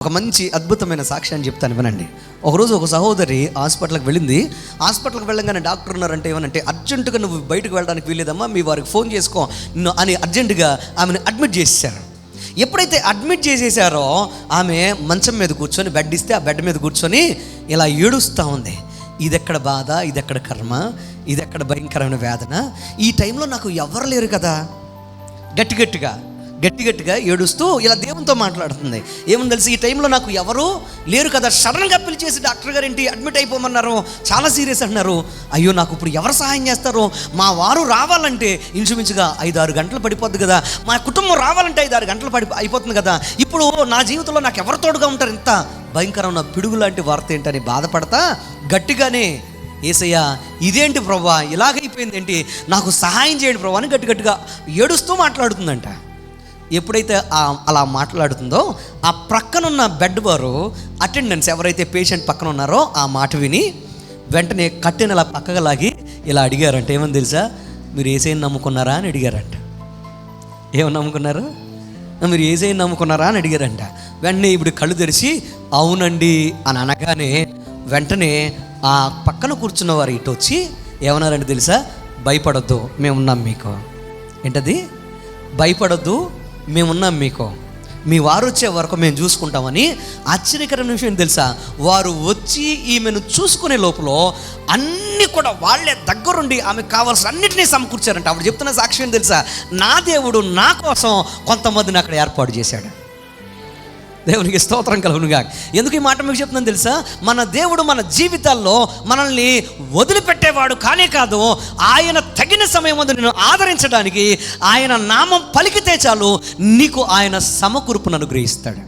ఒక మంచి అద్భుతమైన సాక్ష్యాన్ని చెప్తాను వినండి. ఒకరోజు ఒక సహోదరి హాస్పిటల్కి వెళ్ళింది. హాస్పిటల్కి వెళ్ళగానే డాక్టర్ ఉన్నారంటే ఏమనంటే, అర్జెంటుగా నువ్వు బయటకు వెళ్ళడానికి వీలేదమ్మా, మీ వారికి ఫోన్ చేసుకో అని అర్జెంటుగా ఆమెను అడ్మిట్ చేసేసారు. ఎప్పుడైతే అడ్మిట్ చేసేసారో ఆమె మంచం మీద కూర్చొని, బెడ్ ఇస్తే ఆ బెడ్ మీద కూర్చొని ఇలా ఏడుస్తూ ఉంది. ఇదెక్కడ బాధ, ఇదెక్కడ కర్మ, ఇదెక్కడ భయంకరమైన వేదన. ఈ టైంలో నాకు ఎవరు లేరు కదా. గట్టిగా ఏడుస్తూ ఇలా దేవునితో మాట్లాడుతుంది. ఏమని తెలిసి, ఈ టైంలో నాకు ఎవరు లేరు కదా. సడన్గా పిలిచేసి, డాక్టర్ గారు ఏంటి అడ్మిట్ అయిపోమన్నారు, చాలా సీరియస్ అంటున్నారు. అయ్యో, నాకు ఇప్పుడు ఎవరు సహాయం చేస్తారు? మా వారు రావాలంటే ఇంచుమించుగా 5-6 గంటలు పడిపోద్ది కదా. మా కుటుంబం రావాలంటే 5-6 గంటలు అయిపోతుంది కదా. ఇప్పుడు నా జీవితంలో నాకు ఎవరు తోడుగా ఉంటారు? ఇంత భయంకరమైన పిడుగు లాంటి వార్త ఏంటని బాధపడతా గట్టిగానే, ఏసయ్యా ఇదేంటి ప్రభా, ఇలాగైపోయింది ఏంటి, నాకు సహాయం చేయండి ప్రభా అని గట్టిగా ఏడుస్తూ మాట్లాడుతుందంట. ఎప్పుడైతే అలా మాట్లాడుతుందో, ఆ ప్రక్కనున్న బెడ్ వారు అటెండెన్స్ ఎవరైతే పేషెంట్ పక్కన ఉన్నారో ఆ మాట విని వెంటనే కట్టెని అలా పక్కగా లాగి ఇలా అడిగారంట. ఏమని తెలుసా? మీరు యేసయ్యని నమ్ముకున్నారా అని అడిగారంట. ఏమని నమ్ముకున్నారు? మీరు యేసయ్యని నమ్ముకున్నారా అని అడిగారంట. వెంటనే ఇప్పుడు కళ్ళు తెరిచి అవునండి అని అనగానే వెంటనే ఆ పక్కన కూర్చున్న వారు ఇటు వచ్చి ఏమన్నారంటే తెలుసా? భయపడొద్దు, మేమున్నాం మీకు. ఏంటది? భయపడొద్దు, మేమున్నాం మీకు, మీ వారు వచ్చే వరకు మేము చూసుకుంటామని. ఆశ్చర్యకరమైన విషయం తెలుసా? వారు వచ్చి ఈమెను చూసుకునే లోపల అన్నీ కూడా వాళ్ళే దగ్గరుండి ఆమెకు కావాల్సిన అన్నింటినీ సమకూర్చారంట. ఆవిడ చెప్తున్న సాక్ష్యం తెలుసా? నా దేవుడు నా కోసం కొంతమందిని అక్కడ ఏర్పాటు చేశాడు. దేవునికి స్తోత్రం కలుగునుగా. ఎందుకు ఈ మాట మీకు చెప్తున్నాను తెలుసా? మన దేవుడు మన జీవితాల్లో మనల్ని వదిలిపెట్టేవాడు కానే కాదు. ఆయన తగిన సమయం ముందు నిన్ను ఆదరించడానికి ఆయన నామం పలికితే చాలు, నీకు ఆయన సమకూర్పును అనుగ్రహిస్తాడు.